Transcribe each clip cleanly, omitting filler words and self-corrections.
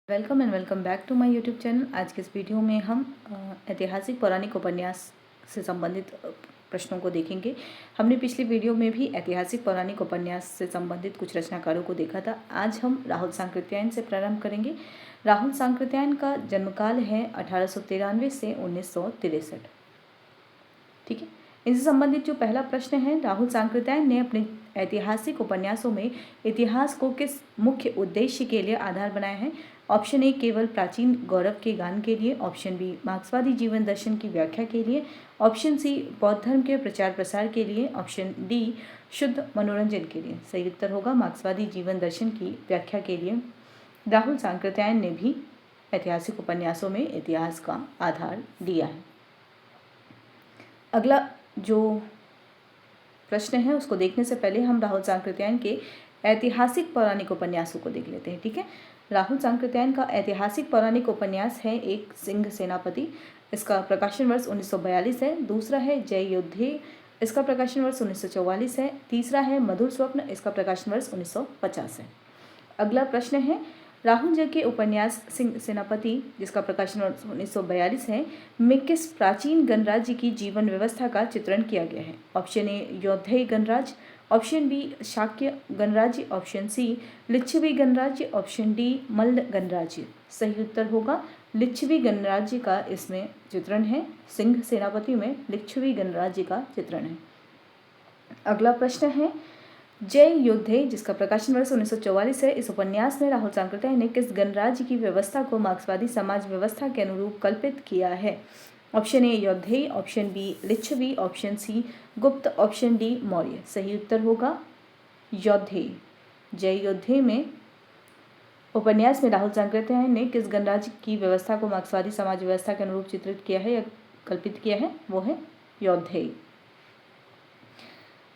Welcome and welcome back to my YouTube channel. आज के इस वीडियो में हम ऐतिहासिक पौराणिक उपन्यास से संबंधित प्रश्नों को देखेंगे। हमने पिछली वीडियो में भी ऐतिहासिक पौराणिक उपन्यास से संबंधित कुछ रचनाकारों को देखा था। आज हम राहुल सांकृत्यायन से प्रारंभ करेंगे। राहुल सांकृत्यायन का जन्मकाल है 1893 से 1963। ठीक है, इनसे संबंधित जो पहला प्रश्न है, राहुल सांकृत्यायन ने अपने ऐतिहासिक उपन्यासों में इतिहास को किस मुख्य उद्देश्य के लिए आधार बनाया है? ऑप्शन ए केवल प्राचीन गौरव के गान के लिए, ऑप्शन बी मार्क्सवादी जीवन दर्शन की व्याख्या के लिए, ऑप्शन सी बौद्ध धर्म के प्रचार प्रसार के लिए, ऑप्शन डी शुद्ध मनोरंजन के लिए। सही उत्तर होगा मार्क्सवादी जीवन दर्शन की व्याख्या के लिए राहुल सांकृत्यायन ने भी ऐतिहासिक उपन्यासों में इतिहास का आधार दिया है। अगला जो प्रश्न है उसको देखने से पहले हम राहुल सांकृत्यायन के ऐतिहासिक पौराणिक उपन्यासों को देख लेते हैं। ठीक है, राहुल सांकृत्यायन का ऐतिहासिक पौराणिक उपन्यास है एक सिंह सेनापति। इसका प्रकाशन वर्ष 1942 है। दूसरा है जय योद्धे, इसका प्रकाशन वर्ष 1944 है। तीसरा है मधुर स्वप्न, इसका प्रकाशन वर्ष 1950 है। अगला प्रश्न है, राहुल जी के उपन्यास सिंह सेनापति, जिसका प्रकाशन वर्ष 1942 है, में किस प्राचीन गणराज्य की जीवन व्यवस्था का चित्रण किया गया है? ऑप्शन ए यौधेय गणराज्य, ऑप्शन बी शाक्य गणराज्य, ऑप्शन सी लिच्छवी गणराज्य, ऑप्शन डी मल्ल गणराज्य। सही उत्तर होगा लिच्छवी गणराज्य का इसमें चित्रण है। सिंह सेनापति में लिच्छवी गणराज्य का चित्रण है। अगला प्रश्न है, जय योद्धे, जिसका प्रकाशन वर्ष 1944 है, इस उपन्यास में राहुल सांकृत्यायन ने किस गणराज्य की व्यवस्था को मार्क्सवादी समाज व्यवस्था के अनुरूप कल्पित किया है? ऑप्शन ए योद्धे, option B Lichchhavi, option C Gupta, option D Maurya. सही उत्तर होगा योद्धे। जय योद्धे में उपन्यास में राहुल सांकृत्यायन ने किस गणराज्य की व्यवस्था को मार्क्सवादी समाज व्यवस्था के अनुरूप चित्रित किया है या कल्पित किया है? वो है योद्धे।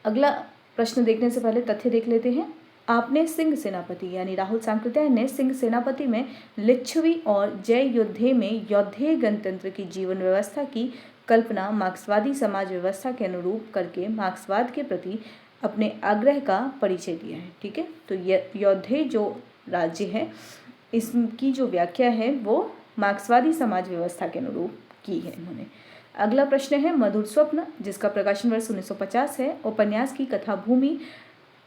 अगला प्रश्न देखने से पहले तथ्य देख लेते हैं। आपने सिंह सेनापति यानी राहुल सांकृत्यायन ने सिंह सेनापति में लिच्छवी और जय योद्धे में यौधेय गणतंत्र की जीवन व्यवस्था की कल्पना मार्क्सवादी समाज व्यवस्था के अनुरूप करके मार्क्सवाद के प्रति अपने आग्रह का परिचय दिया है। ठीक है, तो यौधेय जो राज्य है इसकी जो व्याख्या है वो मार्क्सवादी समाज व्यवस्था के अनुरूप की है इन्होंने। अगला प्रश्न है, मधुर स्वप्न, जिसका प्रकाशन वर्ष 1950 है, उपन्यास की कथा भूमि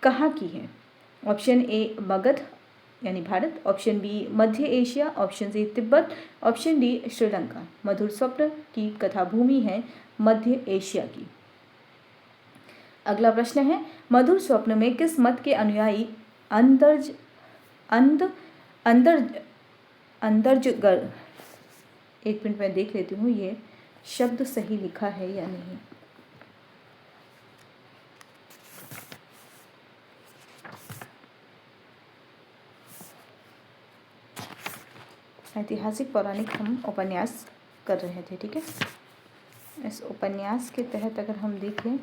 कहाँ की है? ऑप्शन ए मगध यानी भारत, ऑप्शन बी मध्य एशिया, option C Tibet, option D Sri Lanka. मधुर स्वप्न की कथा भूमि है मध्य एशिया की। अगला प्रश्न है, मधुर स्वप्न में किस मत के अनुयायी अंदरजगर, एक मिनट में देख लेती हूँ ये शब्द सही लिखा है या नहीं। ऐतिहासिक पौराणिक हम उपन्यास कर रहे थे। ठीक है, इस उपन्यास के तहत अगर हम देखें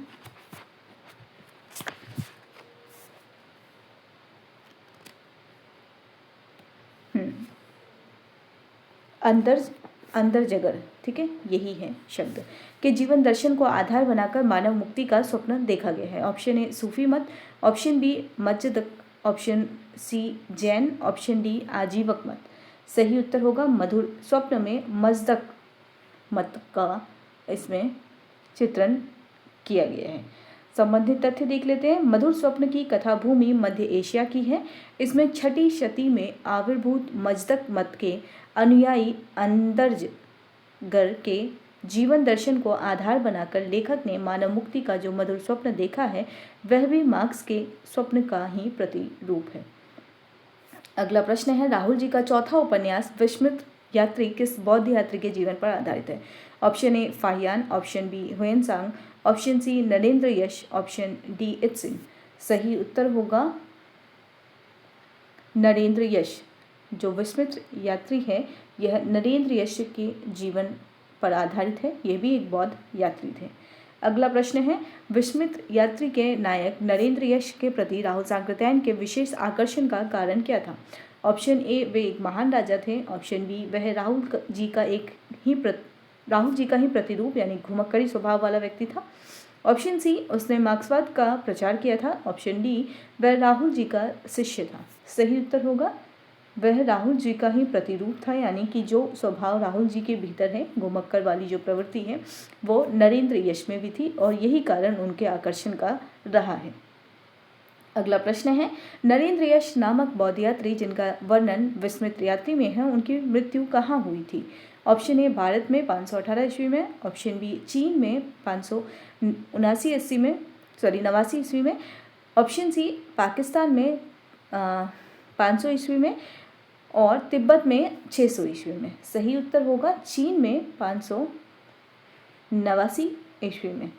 अंदर जगर, ठीक है, यही है शब्द, के जीवन दर्शन को आधार बनाकर मानव मुक्ति का स्वप्न देखा गया है। ऑप्शन ए सूफी मत, ऑप्शन बी मज्जदक, option C Jain, option D Ajivak मत। सही उत्तर होगा मधुर स्वप्न में मज्जदक मत का इसमें चित्रण किया गया है। संबंधित तथ्य देख लेते हैं। मधुर स्वप्न की कथा भूमि मध्य एशिया की है। इसमें छठी शती में आविर्भूत मज्जदक मत के अनुयायी अंदरजगर के जीवन दर्शन को आधार बनाकर लेखक ने मानव मुक्ति का जो मधुर स्वप्न देखा है वह भी मार्क्स के स्वप्न का ही प्रतिरूप है। अगला प्रश्न है, राहुल जी का चौथा उपन्यास विस्मृत यात्री किस बौद्ध यात्री के जीवन पर आधारित है? Option A Fahien, option B Hiuen Tsang, option C Narendra Yash, option D Itsing. सही उत्तर होगा नरेंद्र यश। जो विस्मृत यात्री है यह नरेंद्र यश के जीवन पर आधारित है। यह भी एक बौद्ध यात्री थे। अगला प्रश्न है, विस्मृत यात्री के नायक नरेंद्र यश के प्रति राहुल सांकृत्यायन के विशेष आकर्षण का कारण क्या था? ऑप्शन ए वे एक महान राजा थे, ऑप्शन बी वह राहुल जी का ही प्रतिरूप यानी घुमक्कड़ी स्वभाव वाला व्यक्ति था, ऑप्शन सी उसने मार्क्सवाद का प्रचार किया था, ऑप्शन डी वह राहुल जी का शिष्य था। सही उत्तर होगा वह राहुल जी का ही प्रतिरूप था, यानी कि जो स्वभाव राहुल जी के भीतर है, घुमक्कड़ वाली जो प्रवृत्ति है, वो नरेंद्र यश में भी थी और यही कारण उनके आकर्षण का रहा है। अगला प्रश्न है, नरेंद्र यश नामक बौद्ध यात्री जिनका वर्णन विस्मृत यात्री में है, उनकी मृत्यु कहाँ हुई थी? ऑप्शन ए भारत में 518 ईस्वी में, ऑप्शन बी चीन में 579 ईस्वी में, 89 ईस्वी में, ऑप्शन सी पाकिस्तान में 500 ईस्वी में और तिब्बत में 600 ईस्वी में। सही उत्तर होगा चीन में 589 ईस्वी में।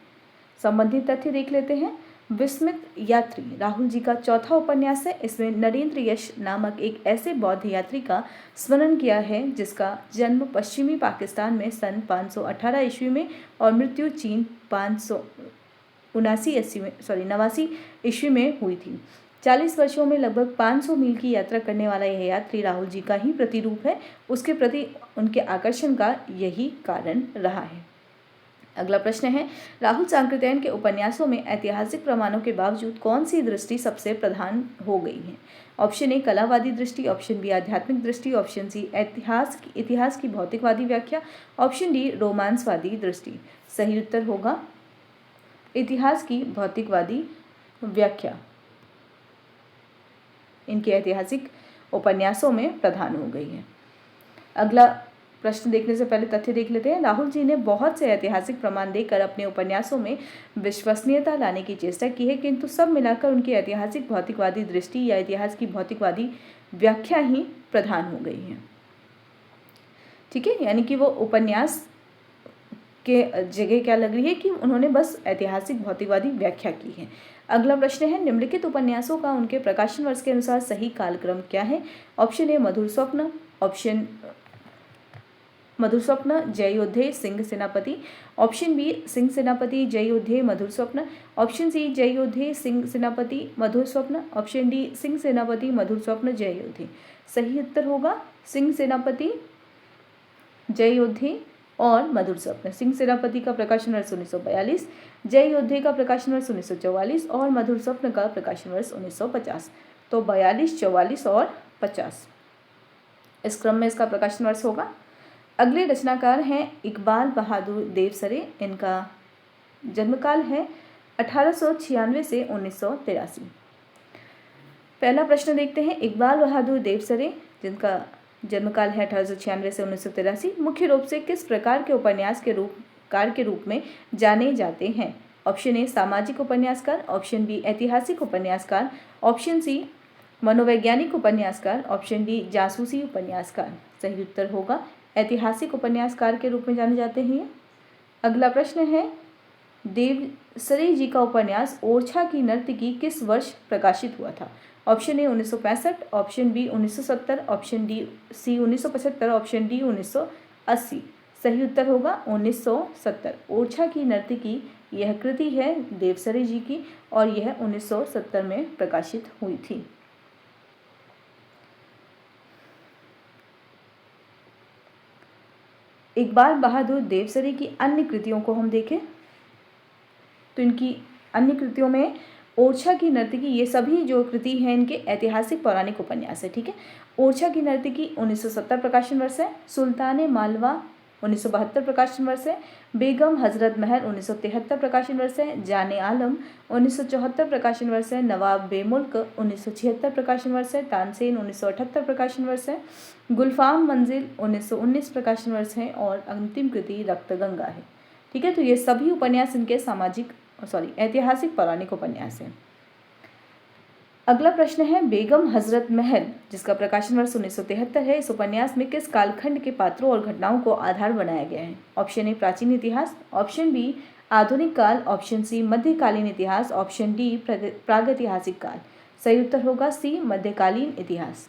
संबंधित तथ्य देख लेते हैं। विस्मित यात्री राहुल जी का चौथा उपन्यास है। इसमें नरेंद्र यश नामक एक ऐसे बौद्ध यात्री का स्मरण किया है जिसका जन्म पश्चिमी पाकिस्तान में सन 518 ईस्वी में और मृत्यु चीन 89 ईस्वी में हुई थी। 40 वर्षों में लगभग 500 मील की यात्रा करने वाला यह यात्री राहुल जी का ही प्रतिरूप है। उसके प्रति उनके आकर्षण का यही कारण रहा है। अगला प्रश्न है, राहुल सांकृत्यायन के उपन्यासों में ऐतिहासिक प्रमाणों के बावजूद कौन सी दृष्टि सबसे प्रधान हो गई है? ऑप्शन ए कलावादी दृष्टि, ऑप्शन बी आध्यात्मिक दृष्टि, ऑप्शन सी इतिहास की भौतिकवादी व्याख्या, ऑप्शन डी रोमांसवादी दृष्टि। सही उत्तर होगा इतिहास की भौतिकवादी व्याख्या इनके ऐतिहासिक उपन्यासों में प्रधान हो गई है। अगला प्रश्न देखने से पहले तथ्य देख लेते हैं। राहुल जी ने बहुत से ऐतिहासिक प्रमाण देकर अपने उपन्यासों में विश्वसनीयता लाने की चेष्टा की है, किंतु सब मिलाकर उनकी ऐतिहासिक भौतिकवादी दृष्टि या इतिहास की भौतिकवादी व्याख्या ही प्रधान हो गई है। ठीक है, यानी कि वो उपन्यास के जगह क्या लग रही है कि उन्होंने बस ऐतिहासिक भौतिकवादी व्याख्या की है। अगला प्रश्न है, निम्नलिखित उपन्यासों का उनके प्रकाशन वर्ष के अनुसार सही कालक्रम क्या है? ऑप्शन ए मधुर स्वप्न, ऑप्शन मधुर स्वप्न जयोध्ये सिंह सेनापति, ऑप्शन बी सिंह सेनापति जयोध्ये मधुर स्वप्न, ऑप्शन सी जयोध्ये सिंह सेनापति मधुर स्वप्न, ऑप्शन डी सिंह सेनापति मधुर स्वप्न जयोध्ये। सही उत्तर होगा सिंह सेनापति जयोध्ये और मधुर स्वप्न। सिंह सेनापति का प्रकाशन वर्ष 1942, जयोध्ये का प्रकाशन वर्ष 1944 और मधुर स्वप्न का प्रकाशन वर्ष 1950। तो 42, 44 और 50 इस क्रम में इसका प्रकाशन वर्ष होगा। अगले रचनाकार हैं इकबाल बहादुर देवसरे। इनका जन्मकाल है 1896 से 1983। पहला प्रश्न देखते हैं, इकबाल बहादुर देवसरे जिनका जन्मकाल है 1896 से 1983 मुख्य रूप से किस प्रकार के उपन्यास के रूप में जाने जाते हैं? ऑप्शन ए सामाजिक उपन्यासकार, ऑप्शन बी ऐतिहासिक उपन्यासकार, ऑप्शन सी मनोवैज्ञानिक उपन्यासकार, ऑप्शन डी जासूसी उपन्यासकार। सही उत्तर होगा ऐतिहासिक उपन्यासकार के रूप में जाने जाते हैं। अगला प्रश्न है, देवसरे जी का उपन्यास ओरछा की नर्तकी किस वर्ष प्रकाशित हुआ था? Option A 1965, option B 1970, option D C 1975, option D 1980। सही उत्तर होगा 1970। ओरछा की नर्तकी यह कृति है देवसरे जी की और यह 1970 में प्रकाशित हुई थी। इकबाल बहादुर देवसरे की अन्य कृतियों को हम देखें तो इनकी अन्य कृतियों में ओरछा की नर्तकी, ये सभी जो कृति हैं इनके ऐतिहासिक पौराणिक उपन्यास है। ठीक है, ओरछा की नर्तकी 1970 प्रकाशन वर्ष है, सुल्तान मालवा 1972 प्रकाशन वर्ष है, बेगम हजरत महल 1973 प्रकाशन वर्ष है, जाने आलम 1974 प्रकाशन वर्ष है, नवाब बेमुल्क 1976 प्रकाशन वर्ष है, तानसेन 1978 प्रकाशन वर्ष है, गुलफाम मंजिल 1919 प्रकाशन वर्ष है और अंतिम कृति रक्तगंगा है। ठीक है, तो ये सभी उपन्यास इनके ऐतिहासिक पौराणिक उपन्यास है। अगला प्रश्न है, बेगम हजरत महल जिसका प्रकाशन वर्ष 1973 है, इस उपन्यास में किस कालखंड के पात्रों और घटनाओं को आधार बनाया गया है? ऑप्शन ए प्राचीन इतिहास, ऑप्शन बी आधुनिक काल, ऑप्शन सी मध्यकालीन इतिहास, ऑप्शन डी प्रागैतिहासिक काल। सही उत्तर होगा सी मध्यकालीन इतिहास।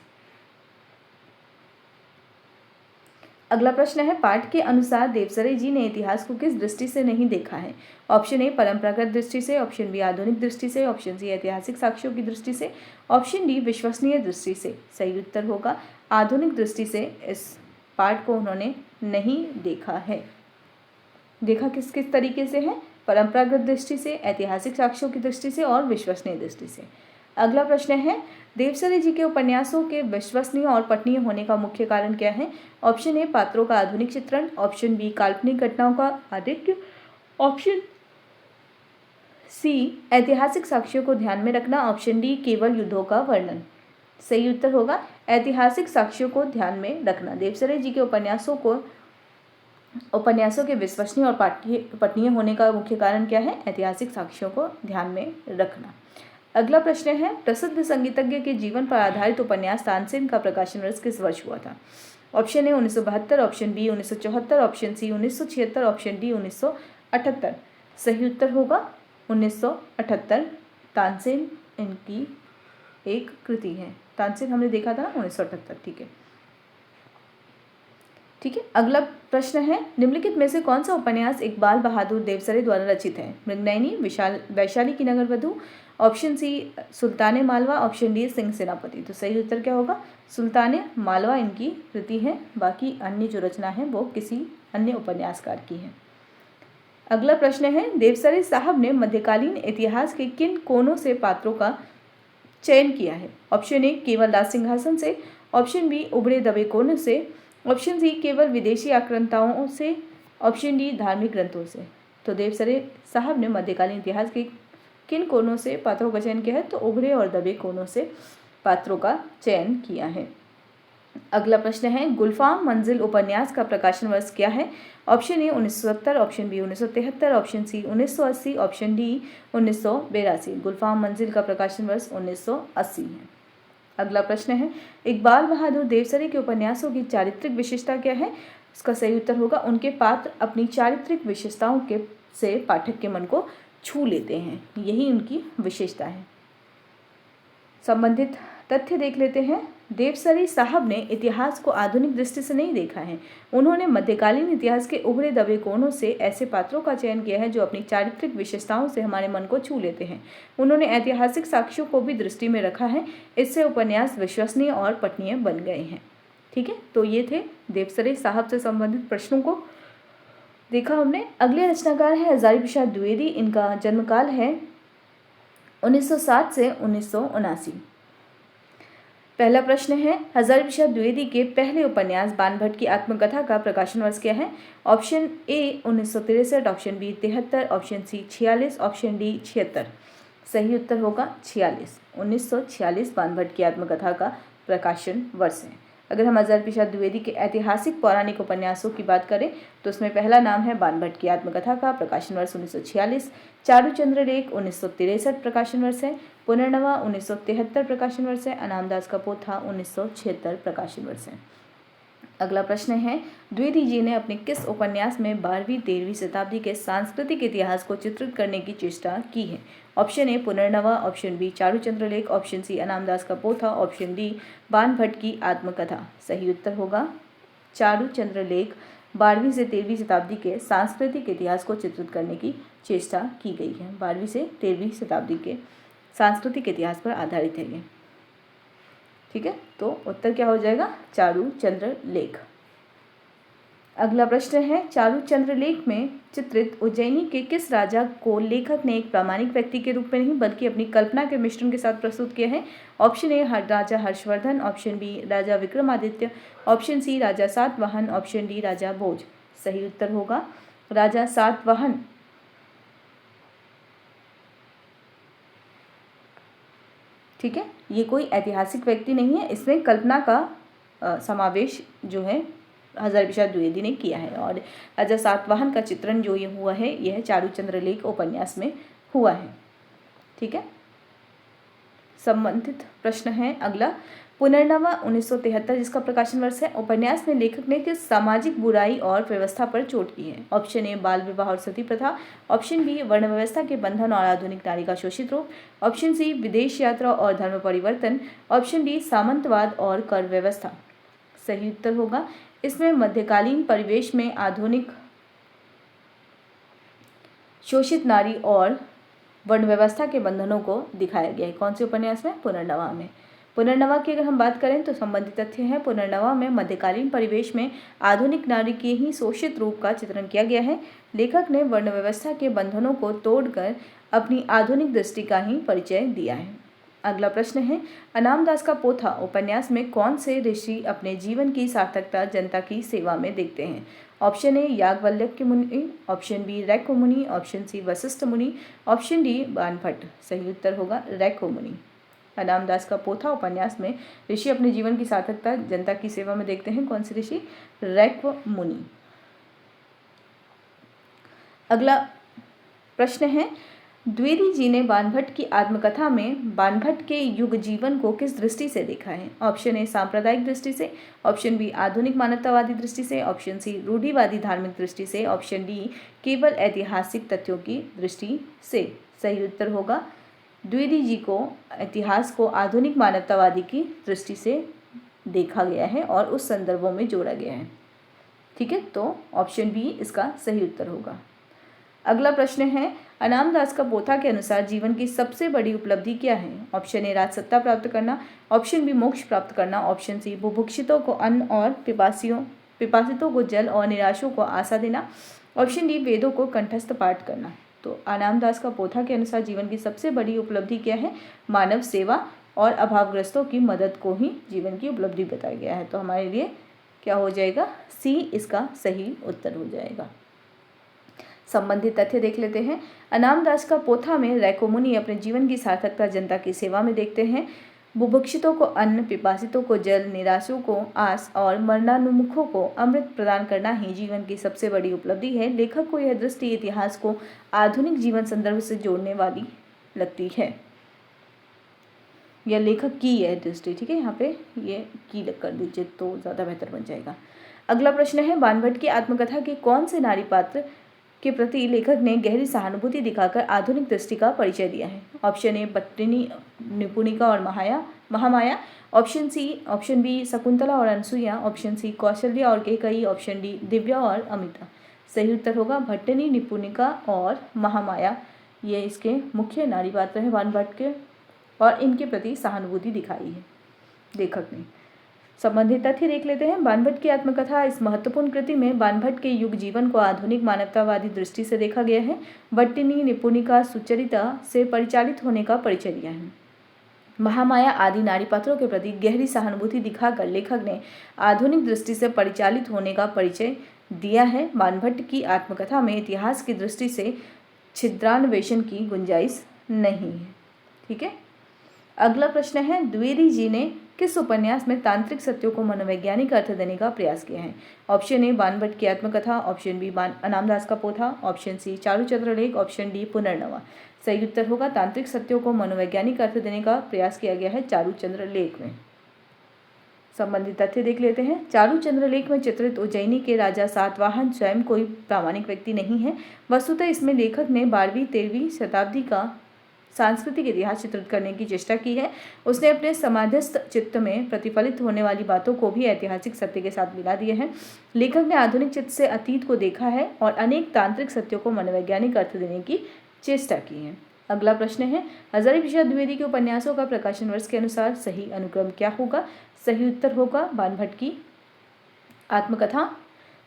अगला प्रश्न है, पाठ के अनुसार देवसरे जी ने इतिहास को किस दृष्टि से नहीं देखा है? ऑप्शन ए परंपरागत दृष्टि से, ऑप्शन बी आधुनिक दृष्टि से, ऑप्शन सी ऐतिहासिक साक्ष्यों की दृष्टि से, ऑप्शन डी विश्वसनीय दृष्टि से। सही उत्तर होगा आधुनिक दृष्टि से इस पाठ को उन्होंने नहीं देखा है। देखा किस किस तरीके से है? परंपरागत दृष्टि से, ऐतिहासिक साक्ष्यों की दृष्टि से और विश्वसनीय दृष्टि से। अगला प्रश्न है, देवसरे जी के उपन्यासों के विश्वसनीय और पठनीय होने का मुख्य कारण क्या है? ऑप्शन ए पात्रों का आधुनिक चित्रण, ऑप्शन बी काल्पनिक घटनाओं का आधिक्य, ऑप्शन सी ऐतिहासिक साक्ष्यों को ध्यान में रखना, ऑप्शन डी केवल युद्धों का वर्णन। सही उत्तर होगा ऐतिहासिक साक्ष्यों को ध्यान में रखना। देवसरे जी के उपन्यासों के विश्वसनीय और पठनीय होने का मुख्य कारण क्या है? ऐतिहासिक साक्ष्यों को ध्यान में रखना। अगला प्रश्न है, प्रसिद्ध संगीतज्ञ के जीवन पर आधारित उपन्यास तानसेन का प्रकाशन वर्ष किस वर्ष हुआ था? Option A 1972, option B 1974, option C 1976, option D 1978। सही उत्तर होगा 1978। तानसेन इनकी एक कृति है। तानसेन हमने देखा था ना 1978। ठीक है। अगला प्रश्न है, निम्नलिखित में से कौन सा उपन्यास इकबाल बहादुर देवसरे द्वारा रचित है? मृगनयनी, वैशाली की Nagarvadhu, option C Sultane Malwa, option D Singh Senapati. तो सही उत्तर क्या होगा? सुल्ताने मालवा इनकी कृति है, बाकी अन्य जो रचना है वो किसी अन्य उपन्यासकार की है। अगला प्रश्न है, देवसरे साहब ने मध्यकालीन इतिहास के किन कोनों से पात्रों का चयन किया है? ऑप्शन ए केवल राज सिंहासन से, ऑप्शन बी उभरे दबे कोनों से, ऑप्शन सी केवल विदेशी आक्रांताओं से, ऑप्शन डी धार्मिक ग्रंथों से। तो देवसरे साहब ने मध्यकालीन इतिहास के किन कोनों से पात्रों का चयन किया है? तो उभरे और दबे कोनों से पात्रों का चयन किया है। अगला प्रश्न है, गुलफाम मंजिल उपन्यास का प्रकाशन वर्ष क्या है? Option A 1970, option B 1973, option C 1980, option D 1982। Gulfam Manzil का प्रकाशन वर्ष 1980 है। अगला प्रश्न है, इकबाल बहादुर देवसरे के उपन्यासों की चारित्रिक विशेषता क्या है? इसका सही उत्तर होगा उनके पात्र अपनी चारित्रिक विशेषताओं के से पाठक के मन को छू लेते हैं, यही उनकी विशेषता है। संबंधित तथ्य देख लेते हैं। देवसरे साहब ने इतिहास को आधुनिक दृष्टि से नहीं देखा है। उन्होंने मध्यकालीन इतिहास के उभरे दबे कोनों से ऐसे पात्रों का चयन किया है जो अपनी चारित्रिक विशेषताओं से हमारे मन को छू लेते हैं। उन्होंने ऐतिहासिक साक्ष्यों को भी दृष्टि में रखा है, इससे उपन्यास विश्वसनीय और पठनीय बन गए हैं। ठीक है, तो ये थे देवसरे साहब से संबंधित प्रश्नों को देखा हमने। अगले रचनाकार है हजारी प्रसाद द्विवेदी। इनका जन्मकाल है 1907 से 1979। पहला प्रश्न है, हजारी प्रसाद द्विवेदी के पहले उपन्यास बाणभट्ट की आत्मकथा का प्रकाशन वर्ष क्या है? Option A 1963, option B 73, option C 46, option D 76। सही उत्तर होगा 46। 1946 बाणभट्ट की आत्मकथा का प्रकाशन वर्ष है। अगर हम हजारी प्रसाद द्विवेदी के ऐतिहासिक पौराणिक उपन्यासों की बात करें तो उसमें पहला नाम है बाणभट्ट की आत्मकथा का प्रकाशन वर्ष 1946, चारुचंद्र लेख 1963 प्रकाशन वर्ष है, पुनर्नवा 1973 प्रकाशन वर्ष है, अनामदास का पोथा 1976 प्रकाशन वर्ष है। अगला प्रश्न है, द्विवेदी जी ने अपने किस उपन्यास में 12वीं-13वीं शताब्दी के सांस्कृतिक इतिहास को चित्रित करने की चेष्टा की है? ऑप्शन ए पुनर्नवा, ऑप्शन बी चारुचंद्र लेख, ऑप्शन सी अनामदास का पोथा, ऑप्शन डी बाणभट्ट की आत्मकथा। सही उत्तर होगा चारुचंद्र लेख 12वीं से 13वीं शताब्दी के सांस्कृतिक इतिहास को चित्रित करने की चेष्टा की गई है। 12वीं से 13वीं शताब्दी के सांस्कृतिक इतिहास पर आधारित है ये। ठीक है, तो उत्तर क्या हो जाएगा? चारुचंद्र लेख। अगला प्रश्न है, चारुचंद्र लेख में चित्रित उज्जैनी के किस राजा को लेखक ने एक प्रामाणिक व्यक्ति के रूप में नहीं बल्कि अपनी कल्पना के मिश्रण के साथ प्रस्तुत किया है? Option A Raja Harshavardhan, option B Raja Vikramaditya, option C Raja Satavahana, option D Raja Bhoj. सही उत्तर होगा राजा सातवाहन। ठीक है, ये कोई ऐतिहासिक व्यक्ति नहीं है, इसमें कल्पना का समावेश जो है हजारी प्रसाद द्विवेदी ने किया है। और राजा सातवाहन का चित्रण जो ये हुआ है यह चारुचंद्र लेख उपन्यास में हुआ है। ठीक है, संबंधित प्रश्न है अगला, पुनर्नवा 1973 जिसका प्रकाशन वर्ष है, उपन्यास में लेखक ने किस सामाजिक बुराई और व्यवस्था पर चोट की है? ऑप्शन ए बाल विवाह और सती प्रथा, ऑप्शन बी वर्ण व्यवस्था के बंधन और आधुनिक नारी का शोषित रूप, ऑप्शन सी विदेश यात्रा और धर्म परिवर्तन, ऑप्शन डी सामंतवाद और कर व्यवस्था। सही उत्तर होगा इसमें मध्यकालीन परिवेश में आधुनिक शोषित नारी और वर्ण व्यवस्था के बंधनों को दिखाया गया है। कौन से उपन्यास में? पुनर्नवा में। पुनर्नवा की अगर हम बात करें तो संबंधित तथ्य है, पुनर्नवा में मध्यकालीन परिवेश में आधुनिक नारी के ही शोषित रूप का चित्रण किया गया है। लेखक ने वर्ण व्यवस्था के बंधनों को तोड़कर अपनी आधुनिक दृष्टि का ही परिचय दिया है। अगला प्रश्न है, अनाम दास का पोथा उपन्यास में कौन से ऋषि अपने जीवन की सार्थकता जनता की सेवा में देखते हैं? ऑप्शन ए याज्ञवल्क्य मुनि, ऑप्शन बी रैको मुनि, ऑप्शन सी वशिष्ठ मुनि, ऑप्शन डी बाणभट्ट। सही उत्तर होगा रैको मुनि। अनाम दास का पोथा उपन्यास में ऋषि अपने जीवन की सार्थकता जनता की सेवा में देखते हैं। कौन से ऋषि? रैको मुनि। अगला प्रश्न है, द्विवेदी जी ने बाणभट्ट की आत्मकथा में बाणभट्ट के युग जीवन को किस दृष्टि से देखा है? ऑप्शन ए सांप्रदायिक दृष्टि से, ऑप्शन बी आधुनिक मानवतावादी दृष्टि से, ऑप्शन सी रूढ़िवादी धार्मिक दृष्टि से, ऑप्शन डी केवल ऐतिहासिक तथ्यों की दृष्टि से। सही उत्तर होगा द्विवेदी जी को इतिहास को आधुनिक मानवतावादी की दृष्टि से देखा गया है और उस संदर्भों में जोड़ा गया है। ठीक है, तो ऑप्शन बी इसका सही उत्तर होगा। अगला प्रश्न है, अनाम दास का पोथा के अनुसार जीवन की सबसे बड़ी उपलब्धि क्या है? ऑप्शन ए राजसत्ता प्राप्त करना, ऑप्शन बी मोक्ष प्राप्त करना, ऑप्शन सी बुभुक्षितों को अन्न और पिपासितों को जल और निराशों को आशा देना, ऑप्शन डी वेदों को कंठस्थ पाठ करना। तो अनाम दास का पोथा के अनुसार जीवन की सबसे बड़ी उपलब्धि क्या है? मानव सेवा और अभावग्रस्तों की मदद को ही जीवन की उपलब्धि बताया गया है। तो हमारे लिए क्या हो जाएगा? सी इसका सही उत्तर हो जाएगा। संबंधित तथ्य देख लेते हैं। अनाम दास का पोथा में रैको मुनि अपने जीवन की सार्थकता जनता की सेवा में देखते हैं। बुभुक्षितों को अन्न, पिपासितों को जल, निराशों को आस और मरणानुमुखों को अमृत प्रदान करना ही जीवन की सबसे बड़ी उपलब्धि है। लेखक को यह दृष्टि इतिहास को आधुनिक जीवन संदर्भ से जोड़ने वाली लगती है। या लेखक की यह दृष्टि, ठीक है, यहाँ पे ये की कर दीजिए तो ज़्यादा बेहतर बन जाएगा। अगला प्रश्न है, बाणभट्ट की आत्मकथा के कौन से नारी पात्र के प्रति लेखक ने गहरी सहानुभूति दिखाकर आधुनिक दृष्टि का परिचय दिया है? ऑप्शन ए भट्टिनी, निपुणिका और महामाया, ऑप्शन बी शकुंतला और अनसुईया, ऑप्शन सी कौशल्या और कैकेयी, ऑप्शन डी दिव्या और अमिता। सही उत्तर होगा भट्टिनी, निपुणिका और महामाया। ये इसके मुख्य नारी पात्र हैं बाणभट्ट के और इनके प्रति सहानुभूति दिखाई है लेखक ने। संबंधित तथ्य देख लेते हैं। बाणभट्ट की आत्मकथा इस महत्वपूर्ण कृति में बाणभट्ट के युग जीवन को आधुनिक मानवतावादी दृष्टि से देखा गया है। भट्टिनी, निपुणिका, सुचरिता से परिचालित होने का परिचय दिया है। महामाया आदि नारी पात्रों के प्रति गहरी सहानुभूति दिखाकर लेखक ने आधुनिक दृष्टि से परिचालित होने का परिचय दिया है। बाणभट्ट की आत्मकथा में इतिहास की दृष्टि से छिद्रान्वेषण की गुंजाइश नहीं है। ठीक है, अगला प्रश्न है, द्विवेदी जी ने किस उपन्यास में तांत्रिक सत्यों को मनोवैज्ञानिक अर्थ देने का प्रयास किया है? ऑप्शन ए बाणभट्ट की आत्मकथा, ऑप्शन बी अनाम दास का पोथा, ऑप्शन सी चारुचंद्र लेख, ऑप्शन डी पुनर्नवा। सही उत्तर होगा तांत्रिक सत्यों को मनोवैज्ञानिक अर्थ देने का प्रयास किया गया है चारुचंद्र लेख में। संबंधित तथ्य देख लेते हैं। चारुचंद्र लेख में चित्रित उज्जैनी के राजा सातवाहन स्वयं कोई प्रामाणिक व्यक्ति नहीं है। वस्तुतः इसमें लेखक ने 12वीं-13वीं शताब्दी का सांस्कृतिक इतिहास चित्रित करने की चेष्टा की है। उसने अपने समाधिस्थ चित्त में प्रतिफलित होने वाली बातों को भी ऐतिहासिक सत्य के साथ मिला दिए हैं। लेखक ने आधुनिक चित्त से अतीत को देखा है और अनेक तांत्रिक सत्यों को मनोवैज्ञानिक अर्थ देने की चेष्टा की है। अगला प्रश्न है, हजारी प्रसाद द्विवेदी के उपन्यासों का प्रकाशन वर्ष के अनुसार सही अनुक्रम क्या होगा? सही उत्तर होगा बाणभट्ट की आत्मकथा,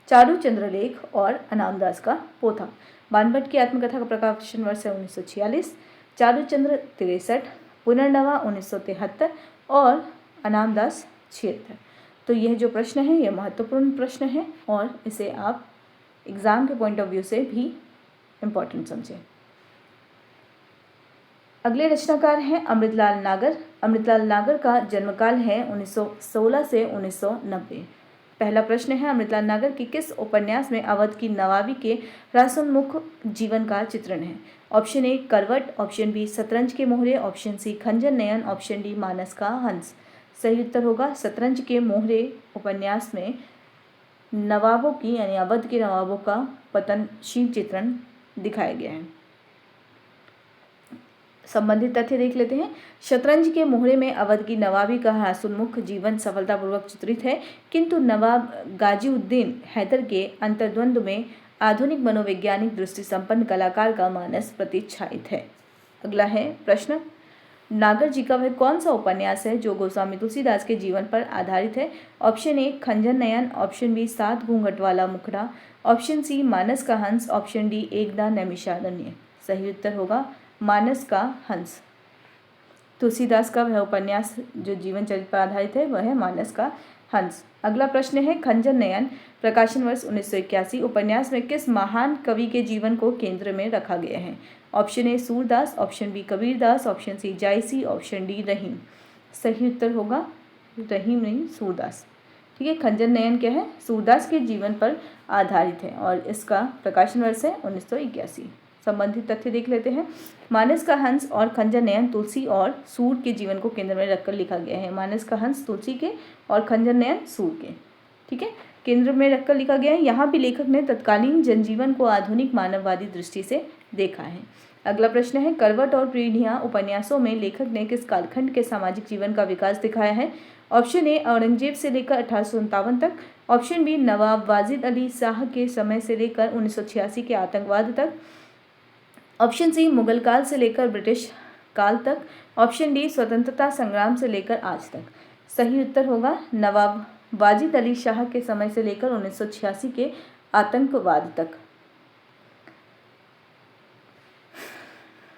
चारुचंद्र लेख और अनाम दास का पोथा। बाणभट्ट की आत्मकथा का प्रकाशन वर्ष है 1946, चारुचंद्र 63, पुनर्नवा 1973 और अनाम दास 76। तो यह जो प्रश्न है यह महत्वपूर्ण प्रश्न है और इसे आप एग्ज़ाम के पॉइंट ऑफ व्यू से भी इम्पोर्टेंट समझें। अगले रचनाकार हैं अमृतलाल नागर। अमृतलाल नागर का जन्मकाल है 1916 से 1990। पहला प्रश्न है, अमृतलाल नागर की किस उपन्यास में अवध की नवाबी के रसोन्मुख जीवन का चित्रण है? ऑप्शन ए करवट, ऑप्शन बी शतरंज के मोहरे, ऑप्शन सी खंजर नयन, ऑप्शन डी मानस का हंस। सही उत्तर होगा शतरंज के मोहरे उपन्यास में नवाबों की यानी अवध के नवाबों का पतनशील चित्रण दिखाया गया है। संबंधित तथ्य देख लेते हैं। शतरंज के मोहरे में अवध की नवाबी का हास्योन्मुख जीवन सफलतापूर्वक चित्रित है, किंतु नवाब गाजीउद्दीन हैदर के अंतर्द्वंद में आधुनिक मनोवैज्ञानिक दृष्टि संपन्न कलाकार का मानस प्रतिच्छायित है। अगला है प्रश्न, नागर जी का वह कौन सा उपन्यास है जो गोस्वामी तुलसीदास के जीवन पर आधारित है? ऑप्शन ए खंजर नयन, ऑप्शन बी 7 घूंघट वाला मुखड़ा, ऑप्शन सी मानस का हंस, ऑप्शन डी एकदा नैमिषारण्य। सही उत्तर होगा मानस का हंस। तुलसीदास का वह उपन्यास जो जीवन चरित्र पर आधारित है वह है मानस का हंस। अगला प्रश्न है खंजर नयन, प्रकाशन वर्ष 1981, उपन्यास में किस महान कवि के जीवन को केंद्र में रखा गया है? Option A Surdas, option B Kabirdas, option C Jayasi, option D Rahim. सही उत्तर होगा रहीम नहीं, सूरदास। ठीक है, खंजर नयन क्या है? सूरदास के जीवन पर आधारित है और इसका प्रकाशन वर्ष है 1981। संबंधित तथ्य देख लेते हैं। मानस का हंस और खंजर नयन तुलसी और सूर के जीवन को केंद्र में रखकर लिखा गया है। मानस का हंस तुलसी के और खंजर नयन सूर के, ठीक है, केंद्र में रखकर लिखा गया है। यहाँ भी लेखक ने तत्कालीन जनजीवन को आधुनिक मानववादी दृष्टि से देखा है। अगला प्रश्न है करवट और पीढ़ियाँ उपन्यासों में लेखक ने किस कालखंड के सामाजिक जीवन का विकास दिखाया है? ऑप्शन ए औरंगजेब से लेकर 1857 तक, ऑप्शन बी नवाब वाजिद अली शाह के समय से लेकर 1986 के आतंकवाद तक, ऑप्शन सी मुगल काल से लेकर ब्रिटिश काल तक, ऑप्शन डी स्वतंत्रता संग्राम से लेकर आज तक। सही उत्तर होगा नवाब वाजिद अली शाह के समय से लेकर 1986 के आतंकवाद तक।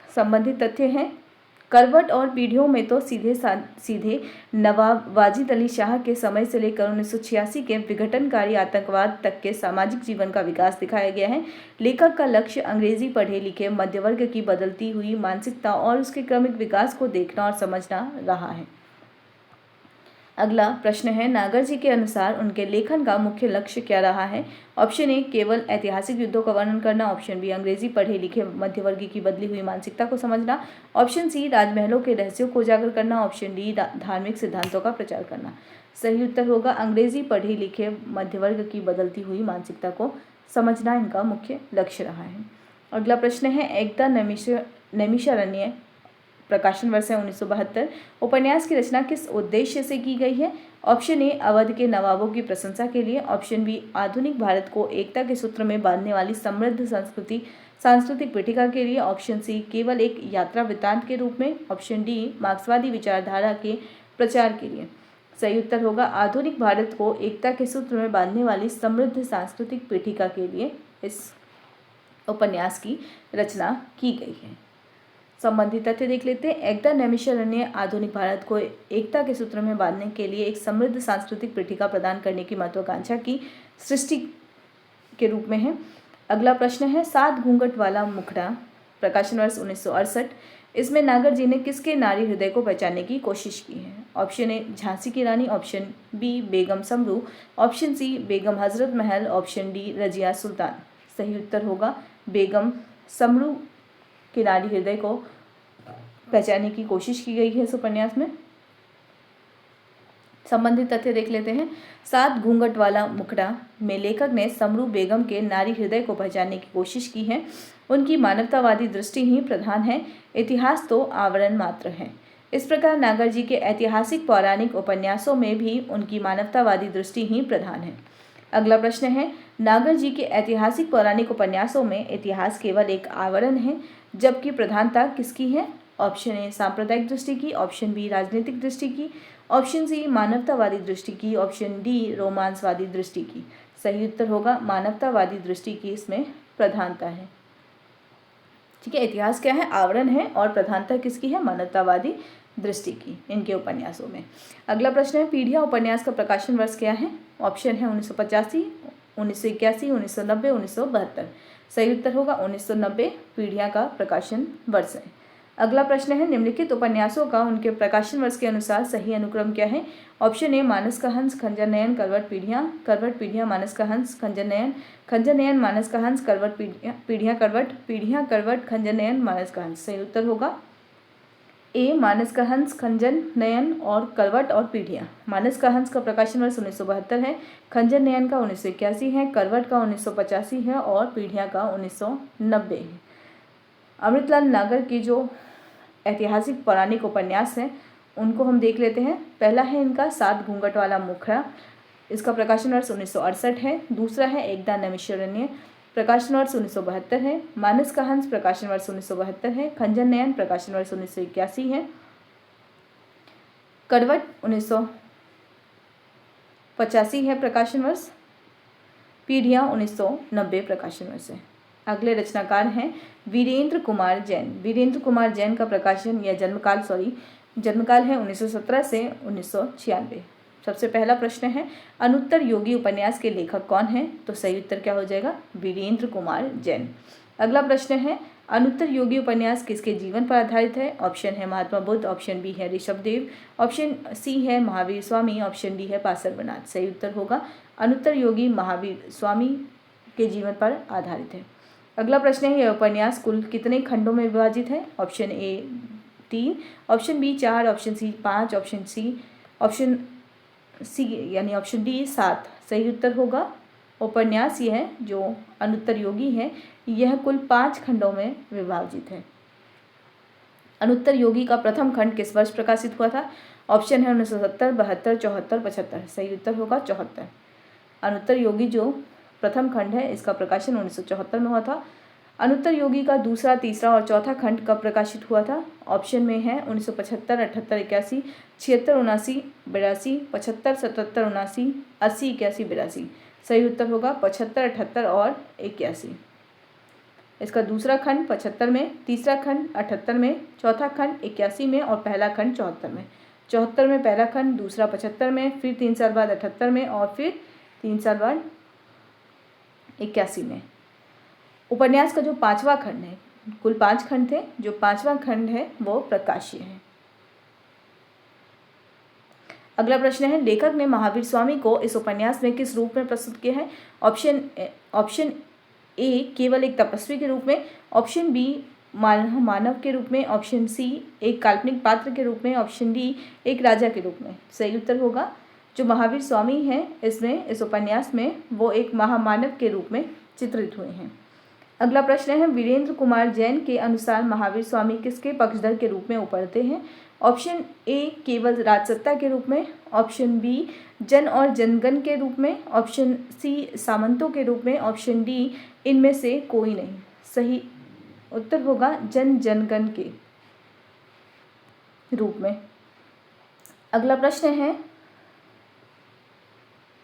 संबंधित तथ्य हैं करवट और पीढ़ियों में तो सीधे नवाब वाजिद अली शाह के समय से लेकर 1986 के विघटनकारी आतंकवाद तक के सामाजिक जीवन का विकास दिखाया गया है। लेखक का लक्ष्य अंग्रेजी पढ़े लिखे मध्य वर्ग की बदलती हुई मानसिकता और उसके क्रमिक विकास को देखना और समझना रहा है। अगला प्रश्न है नागर जी के अनुसार उनके लेखन का मुख्य लक्ष्य क्या रहा है? ऑप्शन ए केवल ऐतिहासिक युद्धों का वर्णन करना, ऑप्शन बी अंग्रेजी पढ़े लिखे मध्यवर्गीय की बदली हुई मानसिकता को समझना, ऑप्शन सी राजमहलों के रहस्यों को उजागर करना, ऑप्शन डी धार्मिक सिद्धांतों का प्रचार करना। सही उत्तर होगा अंग्रेजी पढ़े लिखे मध्यवर्ग की बदलती हुई मानसिकता को समझना इनका मुख्य लक्ष्य रहा है। अगला प्रश्न है एकता नैमिषारण्य, प्रकाशन वर्ष है 1972, उपन्यास की रचना किस उद्देश्य से की गई है? ऑप्शन ए अवध के नवाबों की प्रशंसा के लिए, ऑप्शन बी आधुनिक भारत को एकता के सूत्र में बांधने वाली समृद्ध सांस्कृतिक पीठिका के लिए, ऑप्शन सी केवल एक यात्रा वृत्तांत के रूप में, ऑप्शन डी मार्क्सवादी विचारधारा के प्रचार के लिए। सही उत्तर होगा आधुनिक भारत को एकता के सूत्र में बांधने वाली समृद्ध सांस्कृतिक पीठिका के लिए इस उपन्यास की रचना की गई है। संबंधित तथ्य देख लेते हैं। एकता नैमिषारण्य आधुनिक भारत को एकता के सूत्र में बांधने के लिए एक समृद्ध सांस्कृतिक पीठिका प्रदान करने की महत्वाकांक्षा की सृष्टि के रूप में है। अगला प्रश्न है 7 घूंघट वाला मुखड़ा, प्रकाशन वर्ष 1968, इसमें नागर जी ने किसके नारी हृदय को पहचानने की कोशिश की है? ऑप्शन ए झांसी की रानी, ऑप्शन बी बेगम Samru, option C Begum Hazrat Mahal, option D Razia Sultan. सही उत्तर होगा बेगम समरू के नारी हृदय को पहचानने की कोशिश की गई है इस उपन्यास में। संबंधित तथ्य देख लेते हैं। 7 घूंघट वाला मुखड़ा में लेखक ने समरू बेगम के नारी हृदय को पहचानने की कोशिश की है। उनकी मानवतावादी दृष्टि ही प्रधान है, इतिहास तो आवरण मात्र है। इस प्रकार नागर जी के ऐतिहासिक पौराणिक उपन्यासों में भी उनकी मानवतावादी दृष्टि ही प्रधान है। अगला प्रश्न है नागर जी के ऐतिहासिक पौराणिक उपन्यासों में इतिहास केवल एक आवरण है, जबकि प्रधानता किसकी है? ऑप्शन ए सांप्रदायिक दृष्टि की, ऑप्शन बी राजनीतिक दृष्टि की, ऑप्शन सी मानवतावादी दृष्टि की, ऑप्शन डी रोमांसवादी दृष्टि की। सही उत्तर होगा मानवतावादी दृष्टि की इसमें प्रधानता है। ठीक है, इतिहास क्या है? आवरण है और प्रधानता किसकी है? मानवतावादी दृष्टि की इनके उपन्यासों में। अगला प्रश्न है पीढ़ियाँ उपन्यास का प्रकाशन वर्ष क्या है? ऑप्शन है 1985, 1981, 1990, 1972। सही उत्तर होगा 1990 पीढ़ियाँ का प्रकाशन वर्ष है। अगला प्रश्न है निम्नलिखित उपन्यासों का उनके प्रकाशन वर्ष के अनुसार सही अनुक्रम क्या है? ऑप्शन ए मानस का हंस, खंजर नयन, करवट पीढ़ियाँ, मानस का हंस, खंजर नयन, मानस का हंस, करवट पीढ़ियाँ, करवट, खंजर नयन, मानस का हंस। सही उत्तर होगा ए मानस का हंस, खंजर नयन और करवट और पीढ़ियाँ। मानस का हंस का प्रकाशन वर्ष 1972 है, खंजर नयन का 1981 है, करवट का 1985 है और पीढ़ियाँ का 1990 है। अमृतलाल नागर की जो ऐतिहासिक पौराणिक उपन्यास हैं उनको हम देख लेते हैं। पहला है इनका 7 घूंघट वाला मुखड़ा, इसका प्रकाशन वर्ष 1968 है। दूसरा है एकता नैमिषारण्य, प्रकाशन वर्ष 1972 है। मानस का हंस प्रकाशन वर्ष 1972 है। खंजर नयन प्रकाशन वर्ष 1981 है। करवट 1985 है प्रकाशन वर्ष। पीढ़ियाँ 1990 प्रकाशन वर्ष है। अगले रचनाकार हैं वीरेंद्र कुमार जैन। वीरेंद्र कुमार जैन का प्रकाशन या जन्मकाल जन्मकाल है 1917 से 1996। सबसे पहला प्रश्न है अनुत्तर योगी उपन्यास के लेखक कौन हैं? तो सही उत्तर क्या हो जाएगा? वीरेंद्र कुमार जैन। अगला प्रश्न है अनुत्तर योगी उपन्यास किसके जीवन पर आधारित है? ऑप्शन है महात्मा बुद्ध, ऑप्शन बी है ऋषभदेव, ऑप्शन सी है महावीर स्वामी, ऑप्शन डी है पासरनाथ। सही उत्तर होगा अनुत्तर योगी महावीर स्वामी के जीवन पर आधारित है। अगला प्रश्न है यह उपन्यास कुल कितने खंडों में विभाजित है? Option A 3, option B 4, option C 5, option C यानी ऑप्शन डी 7। सही उत्तर होगा उपन्यास यह जो अनुत्तर योगी है यह कुल 5 खंडों में विभाजित है। अनुत्तर योगी का प्रथम खंड किस वर्ष प्रकाशित हुआ था? ऑप्शन है 1970, 72, 74, 75। सही उत्तर होगा 74। अनुत्तर योगी जो प्रथम खंड है इसका प्रकाशन 1974 में हुआ था। अनुत्तर योगी का दूसरा, तीसरा और चौथा खंड कब प्रकाशित हुआ था? ऑप्शन में है 1975, 78, 81, 76, 79, 82, 75, 77, 79, 80, 81, 82। सही उत्तर होगा 75, 78 और 81। इसका दूसरा खंड 75 में, तीसरा खंड 78 में, चौथा खंड 81 में और पहला खंड 74 में। 74 में पहला खंड, दूसरा 75 में, फिर 3 साल बाद 78 में और फिर 3 साल बाद 81 में। उपन्यास का जो 5वां खंड है, कुल 5 खंड थे, जो 5वां खंड है वो प्रकाश्य है। अगला प्रश्न है लेखक ने महावीर स्वामी को इस उपन्यास में किस रूप में प्रस्तुत किया है? ऑप्शन ए केवल एक तपस्वी के रूप में, ऑप्शन बी मानव के रूप में, ऑप्शन सी एक काल्पनिक पात्र के रूप में, ऑप्शन डी एक राजा के रूप में। सही उत्तर होगा जो महावीर स्वामी हैं इसमें इस उपन्यास में वो एक महामानव के रूप में चित्रित हुए हैं। अगला प्रश्न है वीरेंद्र कुमार जैन के अनुसार महावीर स्वामी किसके पक्षधर के रूप में उभरते हैं? ऑप्शन ए केवल राजसत्ता के रूप में, ऑप्शन बी जन और जनगण के रूप में, ऑप्शन सी सामंतों के रूप में, ऑप्शन डी इनमें से कोई नहीं। सही उत्तर होगा जन जनगण के रूप में। अगला प्रश्न है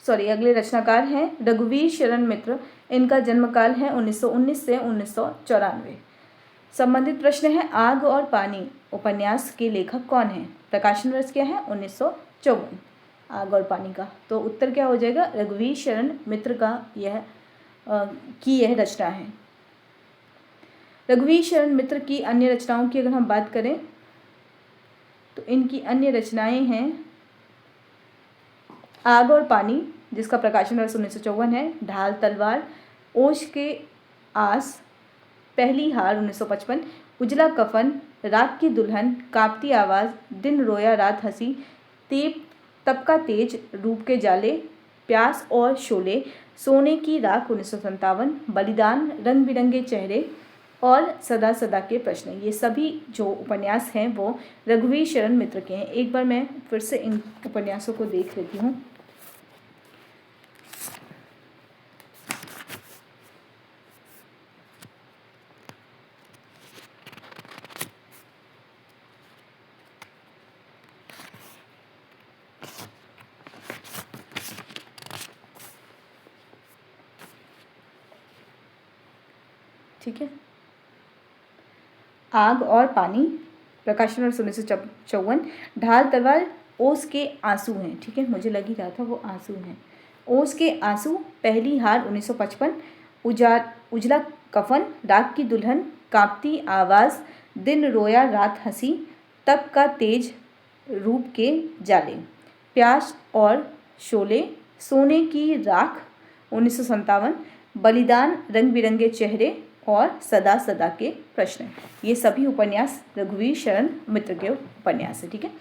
अगले रचनाकार हैं रघुवीर शरण मित्र। इनका जन्मकाल है 1919 से 1994। संबंधित प्रश्न है आग और पानी उपन्यास के लेखक कौन है? प्रकाशन वर्ष क्या है? 1954। आग और पानी का तो उत्तर क्या हो जाएगा? रघुवीर शरण मित्र का यह रचना है। रघुवीर शरण मित्र की अन्य रचनाओं की अगर हम बात करें तो इनकी अन्य रचनाएं हैं आग और पानी जिसका प्रकाशन वर्ष 1954 है, ढाल तलवार, ओश के आस, पहली हार 1955, उजला कफन, रात की दुल्हन, कांपती आवाज़, दिन रोया रात हंसी, तप का तेज, रूप के जाले, प्यास और शोले, सोने की राख 1957, बलिदान, रंग बिरंगे चेहरे और सदा सदा के प्रश्न। ये सभी जो उपन्यास हैं वो रघुवीर शरण मित्र के हैं। एक बार मैं फिर से इन उपन्यासों को देख लेती हूँ। ठीक है, आग और पानी, प्रकाशन वर्ष 1954, ढाल तलवार, ओस के आंसू हैं। ठीक है, मुझे लग ही रहा था वो आंसू हैं। ओस के आंसू, पहली हार 1955, उजला कफन, रात की दुल्हन, कांपती आवाज़, दिन रोया रात हंसी, तप का तेज, रूप के जाले, प्यास और शोले, सोने की राख 1957, बलिदान, रंग बिरंगे चेहरे और सदा सदा के प्रश्न। ये सभी उपन्यास रघुवीर शरण मित्र के उपन्यास है। ठीक है,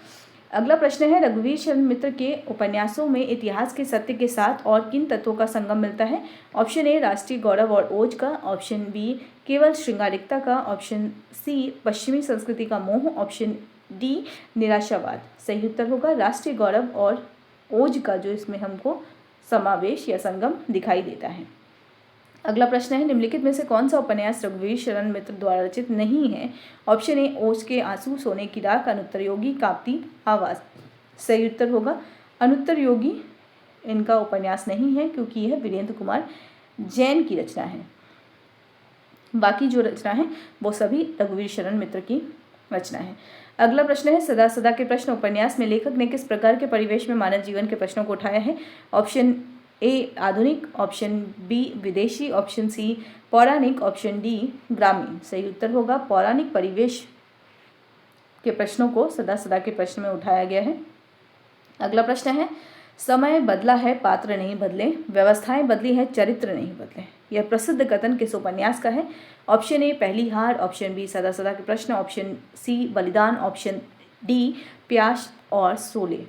अगला प्रश्न है रघुवीर शरण मित्र के उपन्यासों में इतिहास के सत्य के साथ और किन तत्वों का संगम मिलता है? ऑप्शन ए राष्ट्रीय गौरव और ओज का, ऑप्शन बी केवल श्रृंगारिकता का, ऑप्शन सी पश्चिमी संस्कृति का मोह, ऑप्शन डी निराशावाद। सही उत्तर होगा राष्ट्रीय गौरव और ओज का जो इसमें हमको समावेश या संगम दिखाई देता है। अगला प्रश्न है निम्नलिखित में से कौन सा उपन्यास रघुवीर शरण मित्र द्वारा रचित नहीं है? ऑप्शन ए ओज के आंसू, सोने की राख, अनुत्तर योगी, कांपती आवाज़। सही उत्तर होगा अनुत्तर योगी इनका उपन्यास नहीं है क्योंकि यह वीरेंद्र कुमार जैन की रचना है। बाकी जो रचना है वो सभी रघुवीर शरण मित्र की रचना है। अगला प्रश्न है सदा सदा के प्रश्न उपन्यास में लेखक ने किस प्रकार के परिवेश में मानव जीवन के प्रश्नों को उठाया है। ऑप्शन ए आधुनिक, ऑप्शन बी विदेशी, ऑप्शन सी पौराणिक, ऑप्शन डी ग्रामीण। सही उत्तर होगा पौराणिक परिवेश के प्रश्नों को सदा सदा के प्रश्न में उठाया गया है। अगला प्रश्न है समय बदला है पात्र नहीं बदले, व्यवस्थाएं बदली है चरित्र नहीं बदले। यह प्रसिद्ध कथन किस उपन्यास का है। ऑप्शन ए पहली हार, ऑप्शन बी सदा सदा के प्रश्न, ऑप्शन सी बलिदान, ऑप्शन डी प्यास और शोले।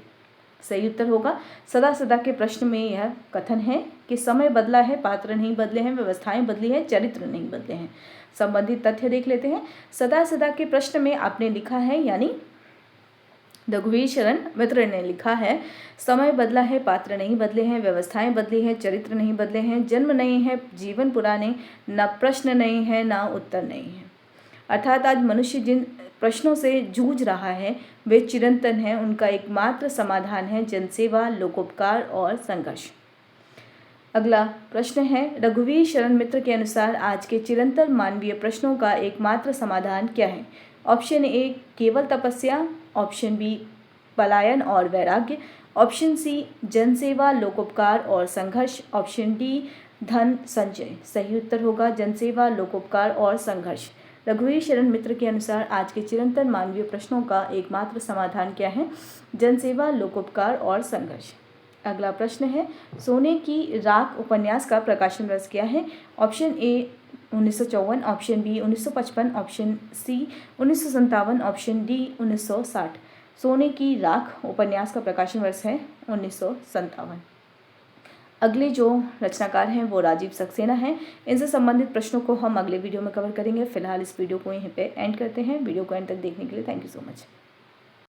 सही उत्तर होगा सदा सदा के प्रश्न में यह कथन है कि समय बदला है पात्र नहीं बदले हैं, व्यवस्थाएं बदली है चरित्र नहीं बदले हैं। संबंधित तथ्य देख लेते हैं। सदा सदा के प्रश्न में आपने लिखा है यानी रघुवीर शरण मित्र ने लिखा है समय बदला है पात्र नहीं बदले हैं, व्यवस्थाएं बदली हैं चरित्र नहीं बदले हैं, जन्म नहीं है जीवन पुराने, न प्रश्न नहीं है न उत्तर नहीं है। अर्थात आज मनुष्य जिन प्रश्नों से जूझ रहा है वे चिरंतन हैं, उनका एकमात्र समाधान है जनसेवा, लोकोपकार और संघर्ष। अगला प्रश्न है रघुवीर शरण मित्र के अनुसार आज के चिरंतन मानवीय प्रश्नों का एकमात्र समाधान क्या है। ऑप्शन ए केवल तपस्या, ऑप्शन बी पलायन और वैराग्य, ऑप्शन सी जनसेवा, लोकोपकार और संघर्ष, ऑप्शन डी धन संचय। सही उत्तर होगा जनसेवा, लोकोपकार और संघर्ष। रघुवीर शरण मित्र के अनुसार आज के चिरंतन मानवीय प्रश्नों का एकमात्र समाधान क्या है। जनसेवा, लोकोपकार और संघर्ष। अगला प्रश्न है सोने की राख उपन्यास का प्रकाशन वर्ष क्या है। Option A 1954, option B 1955, option C 1957, option D 1960। सोने की राख उपन्यास का प्रकाशन वर्ष है 1957। अगले जो रचनाकार हैं वो राजीव सक्सेना हैं। इनसे संबंधित प्रश्नों को हम अगले वीडियो में कवर करेंगे। फिलहाल इस वीडियो को यहीं पे एंड करते हैं। वीडियो को एंड तक देखने के लिए थैंक यू सो मच।